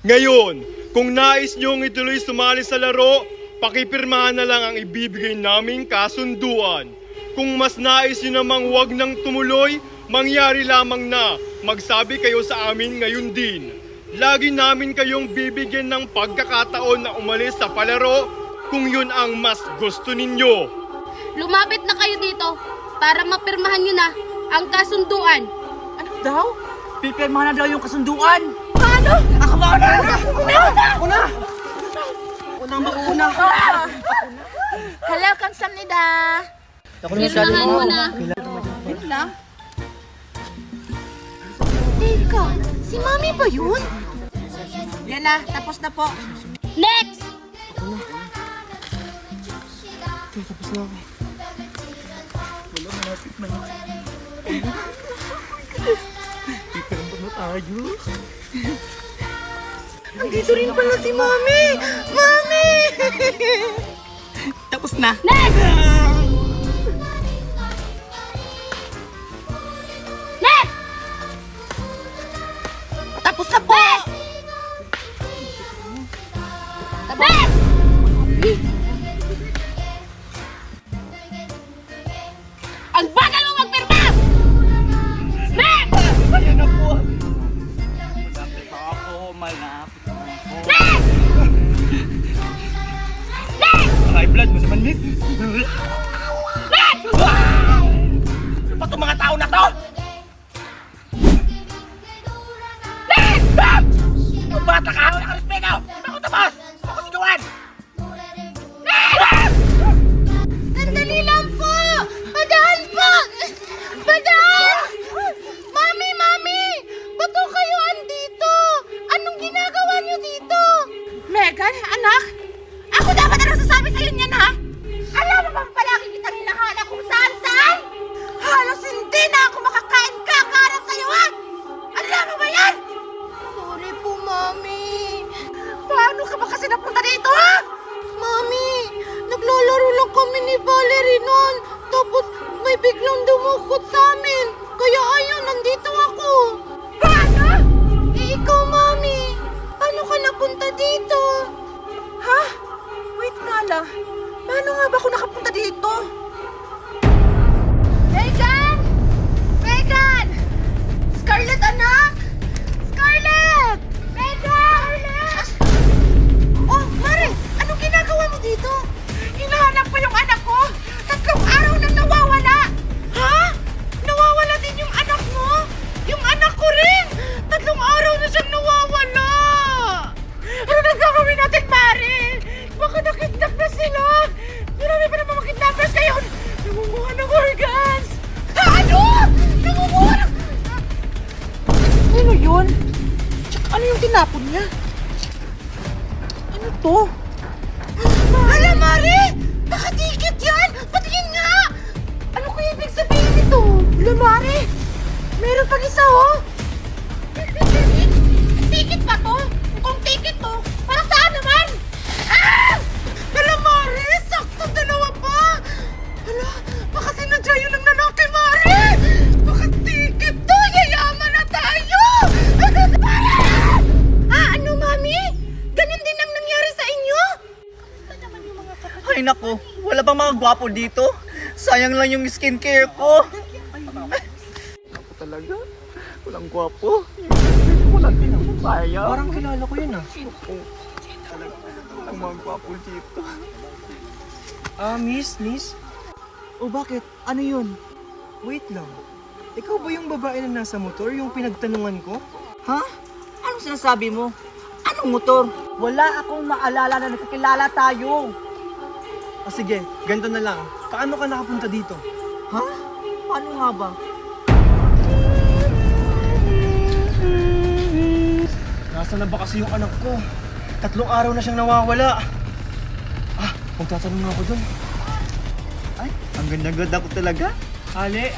Ngayon, kung nais niyong ituloy sumali sa laro, pakipirmahan na lang ang ibibigay naming kasunduan. Kung mas nais niyo namang wag nang tumuloy, mangyari lamang na magsabi kayo sa amin ngayon din. Lagi namin kayong bibigyan ng pagkakataon na umalis sa palaro kung yun ang mas gusto ninyo. Lumapit na kayo dito para mapirmahan nyo na ang kasunduan. Ano daw? Pipirmahan na daw yung kasunduan. Paano? Ako mauna! Ako na! Unang mauna! Hello, kamsamnida. Pirmahan mo na. Wait lang. Teka, si Mami ba yun? Yan na, tapos na po. Next! Tapos na ako. Wala, malapit na. Pipirmahan na tayo. Nandito rin pala si Mami! Mami! Tapos na. Next! Next! Tapos na po! Next! Ang bagal mo magpirma! Next! Ayan na po. Malapit na ako. Malapit na ako. Next! Next! High blood mo naman, Nick. Next! Ano ba itong mga tao na to? Next! Ang bata ka! Wala ka respeto! Ako tapos! Ako si Joan! Sandali lang po! Padaan po! Padaan! Mami, Mami! Ba't po kayo andito? Anong ginagawa niyo dito? Megan, anak? Ako dapat na nagsasabi sa'yo niyan, ha? Alam mo ba palagi kitang hinahanap kung saan-saan? Halos hindi na ako makakain kakaharap sa'yo, ha? Alam mo ba yan? Sorry po, Mami. Paano ka ba kasi napunta dito, ha? Mami, naglalaro lang kami ni Valerie noon. Tapos may biglang dumukot sa amin. Kaya ayun, nandito ako. Paano? Eh, ikaw, Mami. Paano ka napunta dito? Ha? Wait nga lang. Paano nga ba ako nakapunta dito? Megan! Megan! Scarlett, anak! Scarlett! Megan! Oh, Mare! Anong ginagawa mo dito? Hinahanap ko yung anak ko! 3 araw nang nawawala! Ha? Nawawala din yung anak mo? Yung anak ko rin! 3 araw na siyang nawawala! Ano na gagawin natin, Mare? Baka nakidnap na sila! Marami pa naman mga kidnappers ngayon! Nangunguha ng organs! Ano? Nangunguha ng... Ano yun? Tsaka ano yung tinapon niya? Ano to? Hala, Mare! Nakatikit yan! Patingin nga! Ano kaya ibig sabihin nito? Hala, Mare! Meron pang isa, oh! Ticket pa to? Kung ticket to, para saan naman? Ah! Hala, Mare! Sakto 2 pa! Hala, baka sinadya yun ng lalaki, Mare! Baka ticket to! Yayaman na tayo! Mare! Ah, ano, Mami? Ganun din ang nangyari sa inyo? Ay nako, wala bang mga gwapo dito? Sayang lang yung skincare ko. Ako talaga? Walang gwapo. Wala din ako sayang. Parang kilala ko yun ah. Walang mga gwapo dito. Miss? O bakit? Ano yun? Wait lang. Ikaw ba yung babae na nasa motor, yung pinagtanungan ko? Ha? Anong sinasabi mo? Anong motor? Wala akong maalala na nakakilala tayo. Sige, ganito na lang. Paano ka nakapunta dito? Ha? Paano nga ba? Nasaan na ba kasi yung anak ko? 3 araw na siyang nawawala. Magtatanong nga ako dun. Ay, ang ganda-ganda ko talaga. Ale.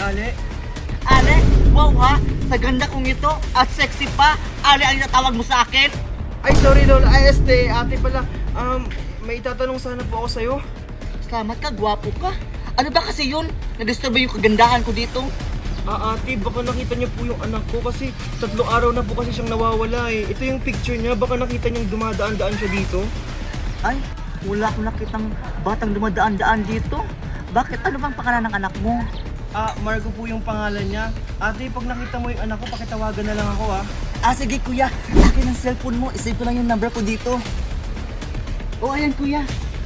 Ale, wow ha, sa ganda kong ito at sexy pa. Ale, ang natawag mo sa akin? Ay, sorry Lola. Ate pala. May itatanong sana po ako sa'yo. Salamat ka, gwapo ka. Ano ba kasi yun? Na-disturb yung kagandahan ko dito? Ate, baka nakita niyo po yung anak ko kasi 3 araw na po kasi siyang nawawala eh. Ito yung picture niya, baka nakita niyang dumadaan-daan siya dito. Ay, wala akong nakitang batang dumadaan-daan dito. Bakit? Ano bang pangalan ng anak mo? Marco po yung pangalan niya. Ate, pag nakita mo yung anak ko, pakitawagan na lang ako Sige kuya, akin ang cellphone mo. Isave ko lang yung number ko dito. Ayan kuya.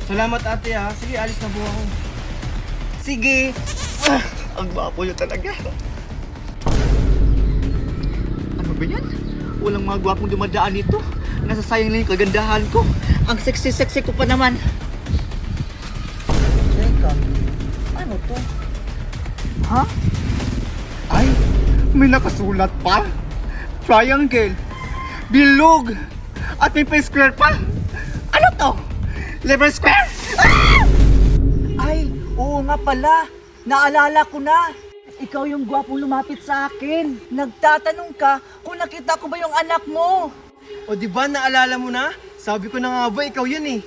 Salamat ate Sige, alis na po ako. Sige. Ang gwapo niyo talaga. Ano ba yan? Walang mga gwapong dumadaan dito. Nasasayang lang yung kagandahan ko. Ang sexy-sexy ko pa naman. Teka, ano to? Ha? Ay, may nakasulat pa. Triangle, bilog, at may pa-square pa. Ano to? Liver square? Ay, oo nga pala. Naalala ko na. Ikaw yung gwapong lumapit sa akin. Nagtatanong ka kung nakita ko ba yung anak mo. O di ba naalala mo na? Sabi ko na nga ba, ikaw yun eh.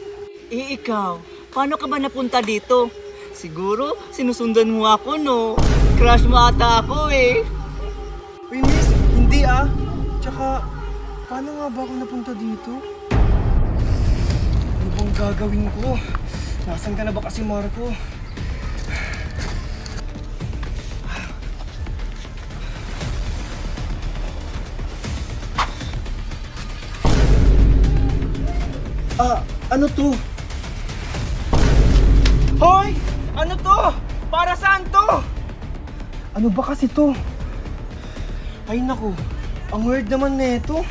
Ikaw, paano ka ba napunta dito? Siguro, sinusundan mo ako, no? Crush mo ata ako eh. Uy miss, hindi Tsaka, paano nga ba ako napunta dito? Ano bang gagawin ko? Nasaan ka na ba kasi Marco? Ano to? Hoy! Ano to? Para saan to? Ano ba kasi to? Ay naku, ang weird naman nito.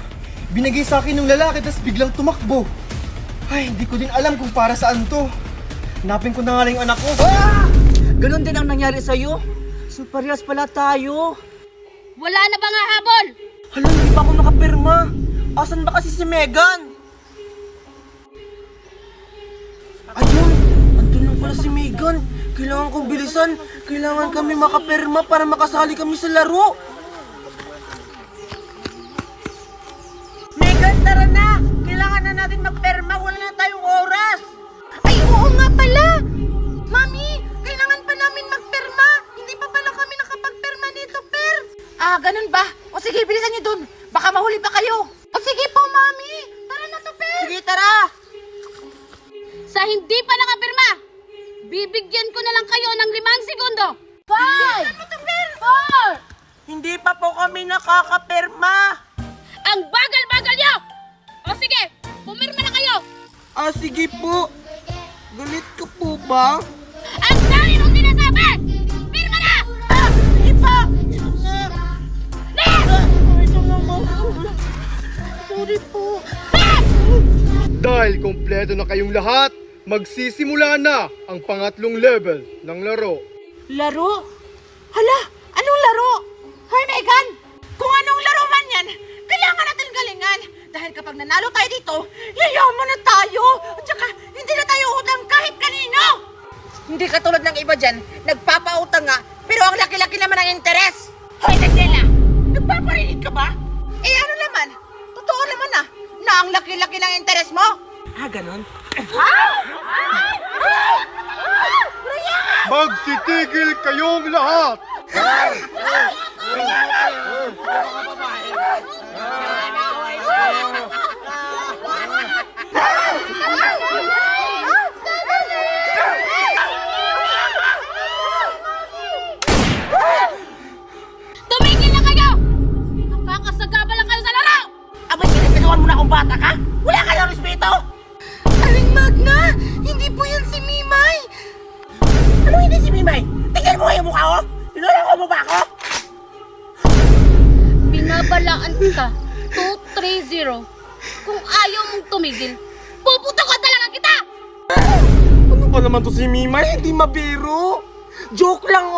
Binigay sa akin ng lalaki tapos biglang tumakbo. Ay, hindi ko din alam kung para saan to. Hanapin ko na nga lang yung anak ko. Ganon din ang nangyari sa'yo. So parehas pala tayo. Wala na ba nga habol? Hala, hindi pa ako nakapirma. Asan ba kasi si Megan? Ayun, andun lang pala si Megan. Kailangan kong bilisan. Kailangan kami makapirma para makasali kami sa laro. Megan, tara na! Kailangan na natin magperma. Wala na tayong oras. Ay, oo nga pala! Mami, kailangan pa namin magperma. Hindi pa pala kami nakapagperma dito, Per. Ganun ba? O sige, bilisan niyo dun. Baka mahuli pa kayo. O sige po, Mami. Tara na to, Per. Sige, tara. Sa hindi pa nakapirma, bibigyan ko na lang kayo ng 5 segundo. 5, 4, Hindi pa po kami nakakapirma. ang bagal-bagal niyo! O sige, pumirma na kayo! Sige po. Galit ka po ba? Ang dami mong sinasabi! Pirma na! Sige po. Sorry po. Dahil kompleto na kayong lahat, magsisimula na ang pangatlong level ng laro. Laro? Hala, anong laro? Hoy, Megan! Kung anong laro man yan, kailangan natin galingan. Dahil kapag nanalo tayo dito, yayaman na tayo. At saka, hindi na tayo utang kahit kanino. Hindi katulad ng iba dyan, nagpapautang nga, pero ang laki-laki naman ang interes. Hoy, Daniela! Nagpaparinig ka ba? Ano naman? Totoo naman na ang laki-laki ng interes mo. Ganon? Magsitigil kayong lahat! Tumigil na kayo! Nakakasagaba lang kayo sa laro! Abay, sinasagawan mo na akong bata ka? Wala kayong respeto? Aling Magna, hindi po yan si Mimay. Ano hindi si Mimay? Tingnan mo yung mukha ko? Niloloko mo ba ako? Binabalaan ka. 230. Kung ayaw mong tumigil, puputo ka talaga kita! Ano ba naman to si Mimay? Hindi mabiro. Joke lang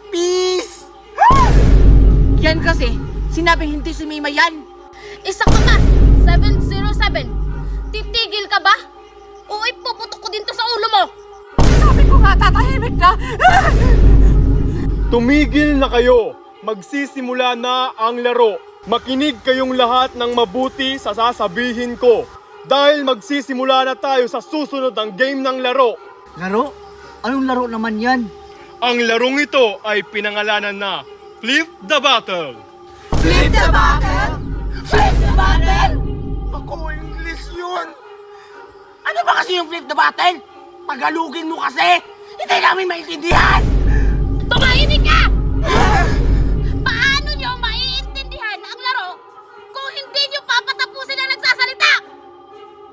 Peace. Yan kasi, sinabing hindi si Mimay yan. Isa ka ka! 707. Titigil ka ba? O ipuputok ko din to sa ulo mo! Sabi ko nga, tatahimik ka. Tumigil na kayo! Magsisimula na ang laro. Makinig kayong lahat ng mabuti sa sasabihin ko. Dahil magsisimula na tayo sa susunod ng game ng laro. Laro? Anong laro naman yan? Ang larong ito ay pinangalanan na Flip the Battle! Flip the battle! Flip the battle! Ako, English yun! Ano ba kasi yung flip the battle? Tagalogin mo kasi! Hindi namin maintindihan! Tumahimik ka! Paano nyo maiintindihan ang laro kung hindi nyo papatapusin ang nagsasalita?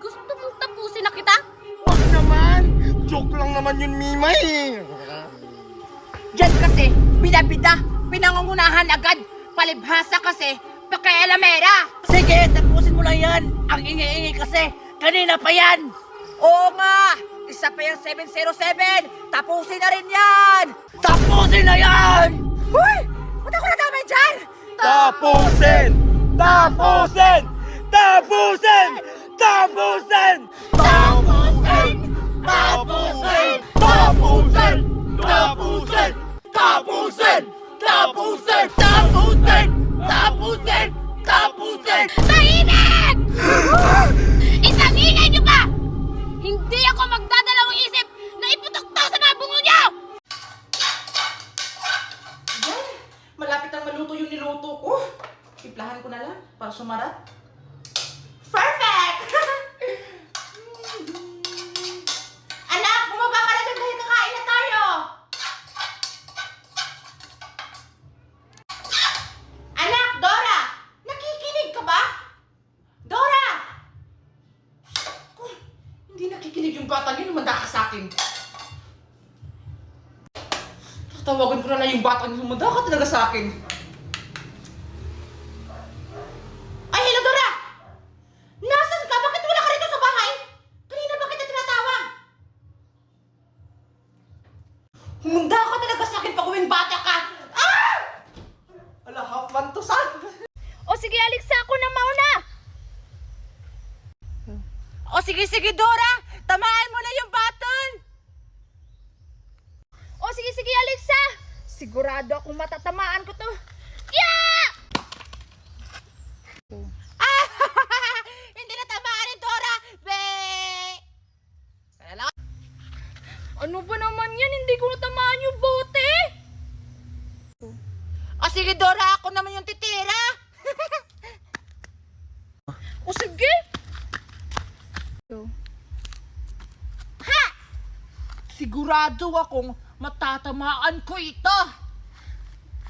Gusto mong tapusin na kita? Wag naman! Joke lang naman yun, Mimay! Diyan kasi, bida-bida, pinangungunahan agad. Palibhasa kasi, pakialamera. Sige, tapusin mo lang yan. Ang ingi-ingi kasi. Kanina pa yan. Oo nga. Isa pa yung 707. Tapusin na rin yan. Tapusin na yan. Hoy! Ba't ako nadamay dyan? Tapusin! Tapusin! Tapusin! Tapusin! Tapusin! Tapusin! Tapusin! Tapusin! Tapusin! Tapusin! Tapusin! Tapusin! Tapusin! Tahimik! Isang ingay nyo pa! Hindi ako magdadalawang isip na iputok to sa mga bungo nyo! Malapit ang maluto yung niluto ko. Timplahan ko na lang para sumarat. Perfect! Anak, bumaba ka na dyan dahil kakain na tayo. Anak, Dora! Nakikinig ka ba? Dora! Kung hindi nakikinig yung batang yun, umanda ka sa akin. Tatawagan ko na lang yung batang yun, umanda ka talaga sa akin. Ay, hello Dora! Nasaan ka? Bakit wala ka rito sa bahay? Kanina ba kita tinatawag? Humunda ka talaga sa akin pag uwing bata ka! Ah! Ala, half-man to, son! O sige, Alexa, ako na mauna! O sige, Dora. Tamaan mo na yung battle. O sige, Alexa! Sigurado akong matatamaan ko to. Yeah! Hindi na tamaan ni Dora! Be! Ano ba naman yan? Hindi ko natamaan yung bote! O sige Dora, ako naman yung titira! O sige! Ha! Sigurado akong matatamaan ko ito!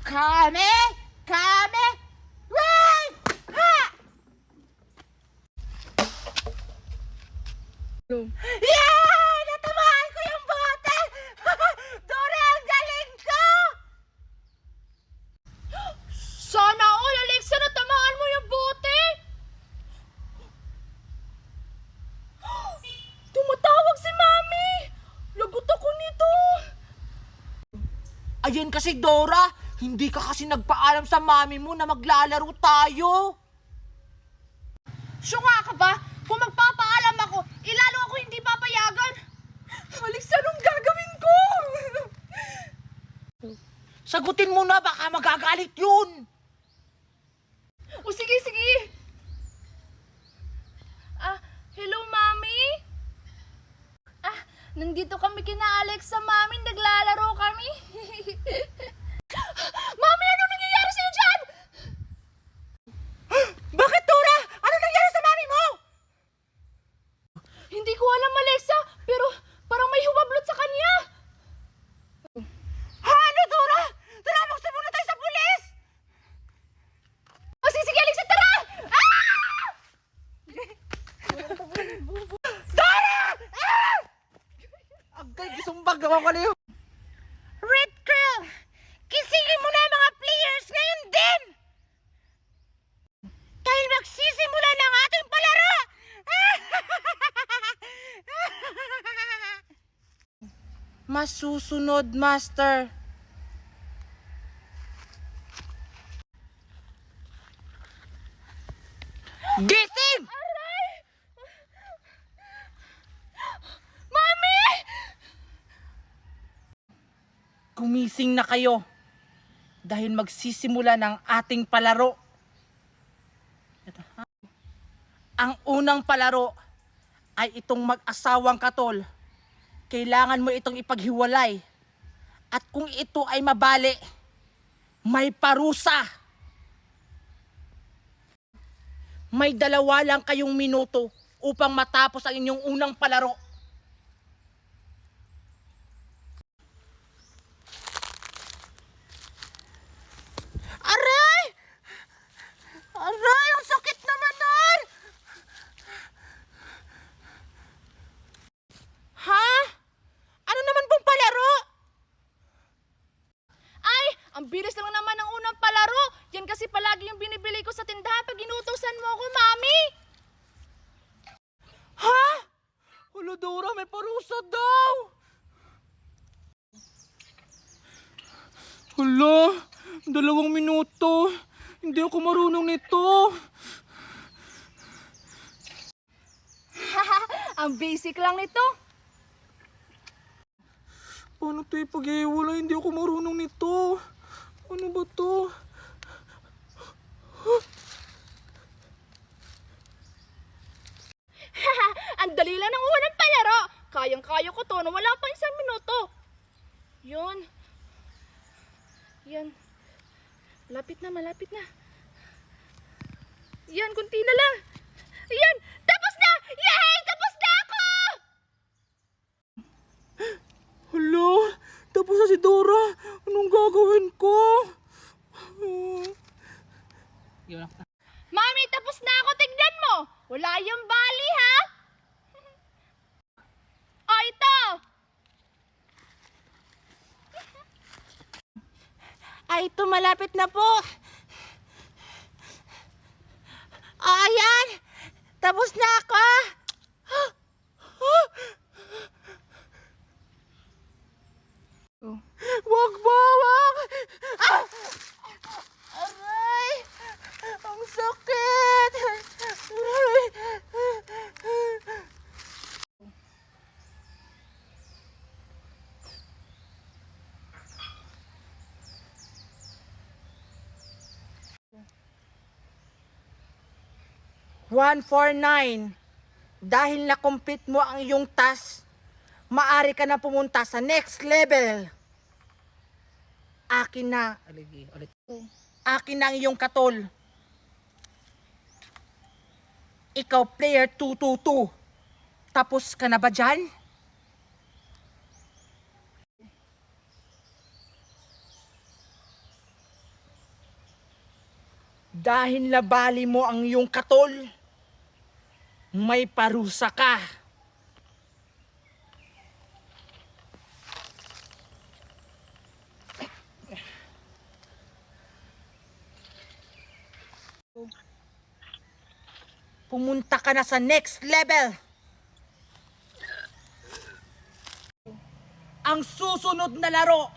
Kame! Kame! Wait! Ha! Yeah! Natamaan ko yung bote! Dora, ang galing ko! Sana all, Alexa, natamaan mo yung bote! Tumatawag si Mami! Lagot ako nito! Ayun kasi Dora, hindi ka kasi nagpaalam sa mami mo na maglalaro tayo. Syunga ka ba? Kung magpapaalam ako, ilalo ako hindi papayagan! Alexa, anong gagawin ko? Sagutin mo na, baka magagalit yun. O sige! Hello, Mami? Nandito kami kina Alexa, Mami. Naglalaro kami. Mami, ano nangyayari sa'yo dyan? Bakit Dora? Ano nangyari sa mami mo? Hindi ko alam, Alexa, pero parang may humablot sa kanya. Ano Dora? Tara, magsimula tayo sa pulis! O sige, Alexa, tara! Ah! Dora! Ah! Agay, gisumbag gawa ko niyo. Red Girl, kisingin mo na ang mga players ngayon din! Dahil magsisimula ng ating palaro! Masusunod, Master. Gising! Mami! Gumising na kayo dahil magsisimula ng ating palaro. Ang unang palaro ay itong mag-asawang katol. Kailangan mo itong ipaghiwalay. At kung ito ay mabali, may parusa. May 2 lang kayong minuto upang matapos ang inyong unang palaro. Aray! Aray, ang sakit naman nun! Ha? Ano naman pong palaro? Ay, ang bilis lang naman ng unang palaro. Yan kasi palagi yung binibili ko sa tindahan pag inutusan mo ako, Mami. Ha? Hala, Dora, may parusa daw! Hala, 2 minuto. Hindi ako marunong nito. Ang basic lang nito. Paano ito ipag-iwala? Hindi ako marunong nito. Ano ba to? Ang dali lang ng unang palaro. Kayang-kaya ko to na wala pa 1 minuto. Yun. Yan. Malapit na, malapit na. Yan, kunti na lang. Yan, tapos na! Yay! Tapos na ako! Hala, tapos na si Dora. Anong gagawin ko? Mami, tapos na ako. Tignan mo. Wala yung bali, ha? Oh, ito. Ay, ito malapit na po. Ayan, tapos na ako. Wag mo, wag! Ah! Aray! Ang sakit! Aray! 149. Dahil na-complete mo ang iyong task, maari ka na pumunta sa next level. Akin na. Akin na ang iyong katol. Ikaw player 222. Tapos ka na ba dyan? Dahil nabali mo ang iyong katol, may parusa ka. Pumunta ka na sa next level. Ang susunod na laro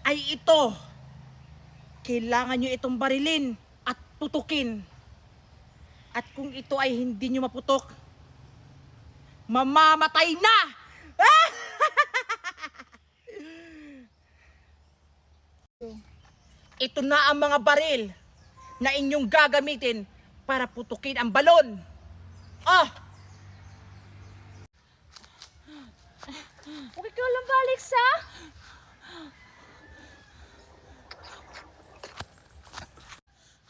ay ito. Kailangan nyo itong barilin at putukin. At kung ito ay hindi nyo maputok, mamamatay na! Ito na ang mga baril na inyong gagamitin para putukin ang balon. Ah! Okay ka lang balik sa?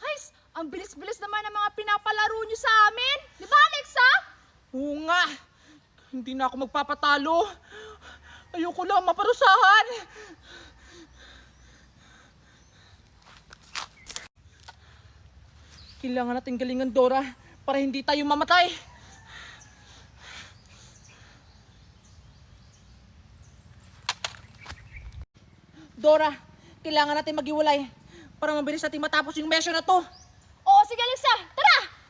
Hays, ang bilis-bilis naman ng mga pinapalaro nyo sa amin. Di ba, Alexa? Oo nga, hindi na ako magpapatalo. Ayoko lang maparusahan. Kailangan natin galingan, Dora, para hindi tayo mamatay. Dora, kailangan natin maghiwalay para mabilis natin matapos yung mission na to. Oo, sige, Alexa. Tara!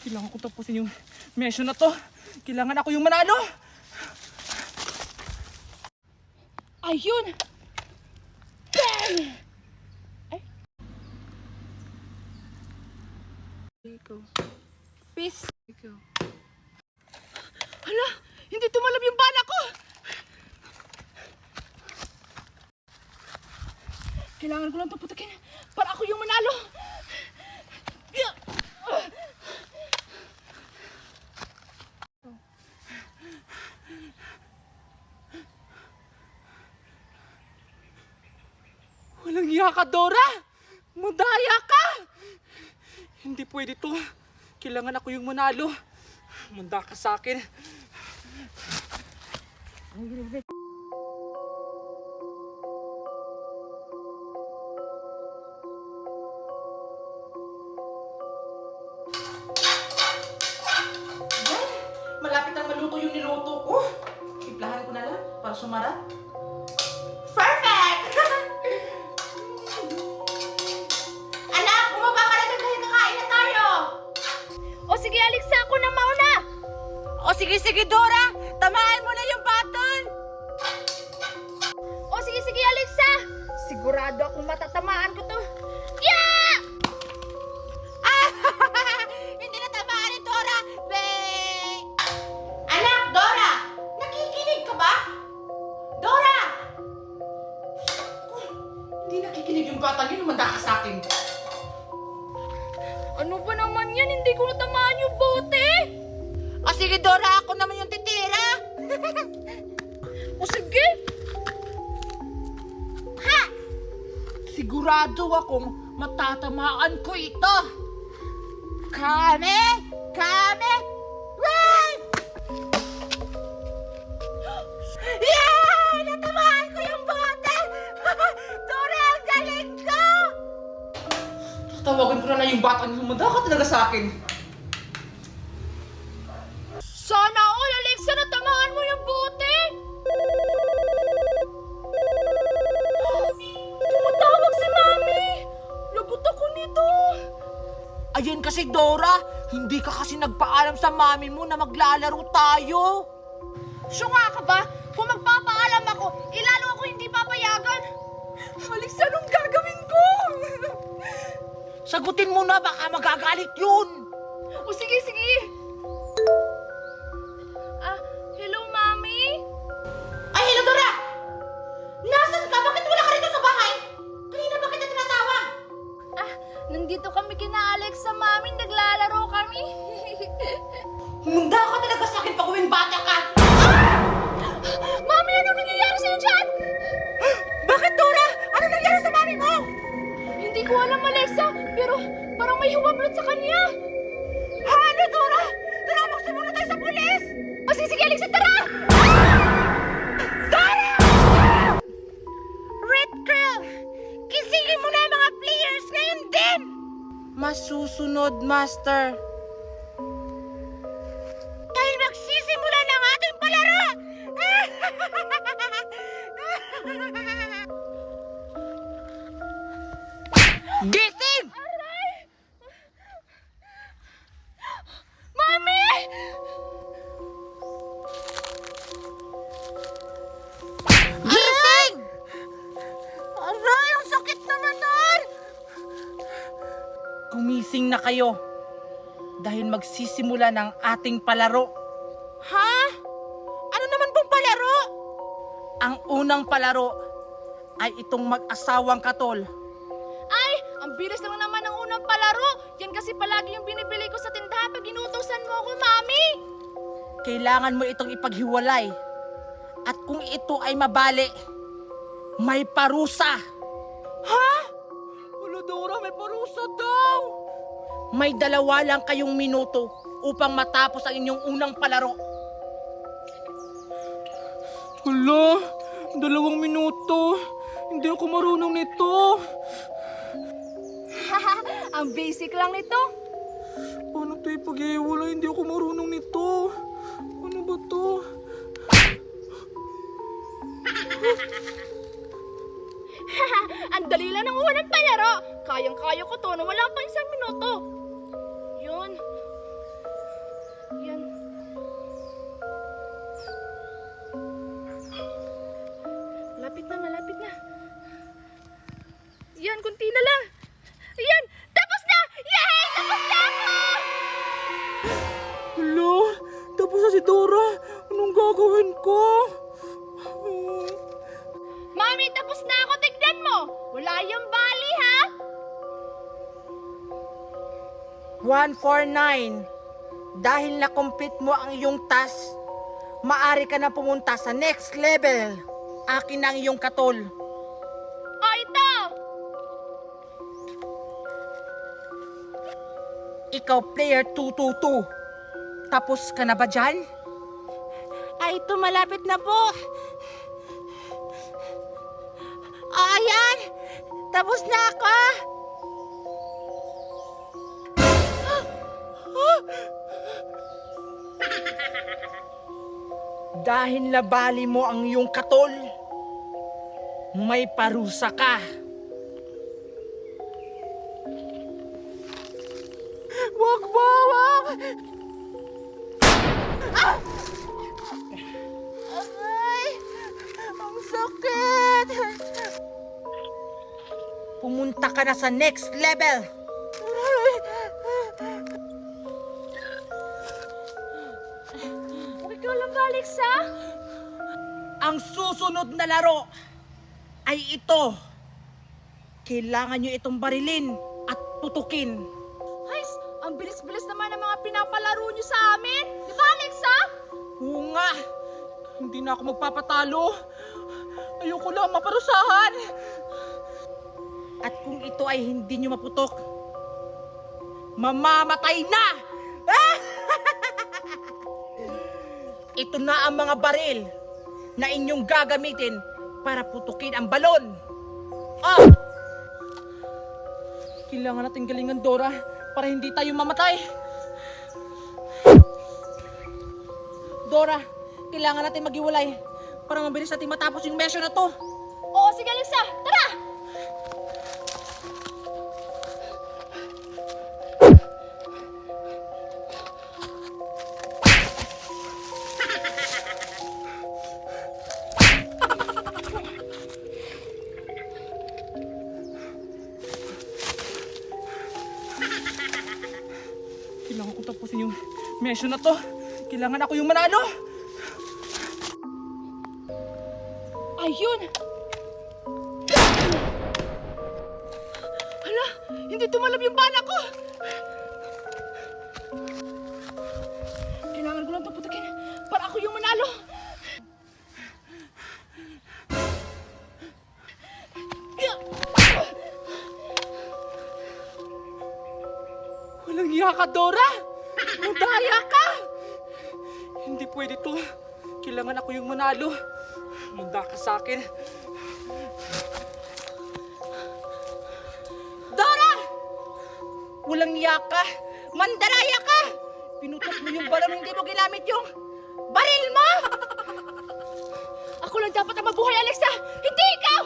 Kailangan ko tapusin yung mission na to. Kailangan ako yung manalo. Ayun! Bang! Ay. Ikaw. Peace. Hala, hindi tumalab yung bala ko. Kailangan ko lang ito putakin para ako yung manalo. Walang iya ka, Dora! Madaya ka! Hindi pwede to. Kailangan ako yung manalo. Manda ka sa akin. Malapit ang maluto yung niluto ko. Timplahan ko na lang para sumarap. Perfect! Anak, bumaba ka na dyan dahil kakain na tayo. O sige, Alexa, ako na mauna. O sige, Dora! Tamaan mo na yung button! O sige, Alexa. Sigurado akong matatamaan ko to. Yeah! Hindi na tamaan ni Dora. Be! Anak, Dora! Nakikinig ka ba? Dora! Hindi nakikinig yung bata niyo, lumanda ka sa akin. Ano ba naman yan? Hindi ko natamaan yung bote. O sige, Dora, ako naman yung titira. O sige. Ha! Sigurado akong matatamaan ko ito. Kame! Kame! Wait! Yeah! Natamaan ko yung bote! Dora, ang galing ko! Tawagan ko na lang yung bata niyo, lumanda ka talaga sa akin. Sana all, Alexa, natamaan mo yung bote. Tumatawag si Mami. Lagot ako nito. Ayun kasi, Dora, hindi ka kasi nagpaalam sa mami mo na maglalaro tayo. Syunga ka ba? Kung magpapaalam ako, ilalo ako hindi papayagan. Alexa, anong gagawin ko? Sagutin mo na, baka magagalit yun. O sige. Hello, Mami? Ay, hello, Dora! Nasaan ka? Bakit wala ka rito sa bahay? Kanina ba kita tinatawag? Nandito kami kina Alexa, Mami. Naglalaro kami. Humunda ka talaga sa akin pag uwing bata ka! Mami, ano nangyayari sa'yo dyan? Bakit, Dora? Ano nangyari sa mami mo? Hindi ko alam, Alexa. Pero parang may humablot sa kanya. Ano, Dora? Tara, magsimula tayo sa pulis! O sige, Alexa, tara! Dora! Red Girl! Kisingin mo na ang mga players ngayon din! Masusunod, Master. Dahil magsisimula ng ating palaro! Gising! Mami! Gising! Aray, ang sakit naman nun! Gumising na kayo dahil magsisimula ng ating palaro. Ha? Ano naman pong palaro? Ang unang palaro ay itong mag-asawang katol. Ay, ang bilis lang naman ng unang palaro. Yan kasi palagi yung binibili ko sa tindahan pag inutusan mo ako, Mami. Kailangan mo itong ipaghiwalay. At kung ito ay mabali, may parusa. Ha? Wala, Dora, may parusa daw. May 2 lang kayong minuto upang matapos ang inyong unang palaro. Hala, 2 minuto. Hindi ako marunong nito. Ang basic lang nito. Paano ito ipag-iwalay? Hindi ako marunong nito. Ano ba to? Ang dali lang ng unang palaro. Kayang-kaya ko to na wala pang 1 minuto. Yun. Yan. Malapit na. Yan, kunti na lang. Yan, tapos na! Yay! Tapos na ako! na ako, tignan mo! Wala yung bali, ha? 149. Dahil na-complete mo ang iyong task, maari ka na pumunta sa next level. Akin na ang iyong katol. O, ito! Ikaw, player 222. Tapos ka na ba dyan? Ay, ito malapit na po. Ayan! Tapos na ako! Dahil nabali mo ang iyong katol, may parusa ka. Wag mo! Wag! Ah! Aray! Ang sakit! Pumunta ka na sa next level. Ikaw lang ba, Alexa? Ang susunod na laro ay ito. Kailangan nyo itong barilin at putukin. Ay, ang bilis-bilis naman ng mga pinapalaro niyo sa amin. Di ba, Alexa? Oo nga, hindi na ako magpapatalo. Ayoko lang maparusahan. At kung ito ay hindi nyo maputok, mamamatay na! Ito na ang mga baril na inyong gagamitin para putukin ang balon. Ah! Kailangan natin galingan, Dora, para hindi tayo mamatay. Dora, kailangan natin maghiwalay para mabilis natin matapos yung mission na to. Oo, sige, Alexa. Tara! Kailangan ko tapusin yung mission na to. Kailangan ako yung manalo. Ayun! Hala, hindi tumalab yung bala ko! Kailangan ko lang ito putakin para ako yung manalo! Walang iya ka, Dora! Madaya ka! Hindi pwede to. Kailangan ako yung manalo. Manda ka sa akin. Dora! Walang iya ka! Mandaraya ka! Pinutok mo yung balon, hindi mo ginamit yung baril mo! Ako lang dapat ang mabuhay, Alexa! Hindi ikaw!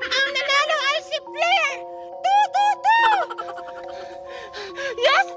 Ang nanalo ay si Player 222! Yes!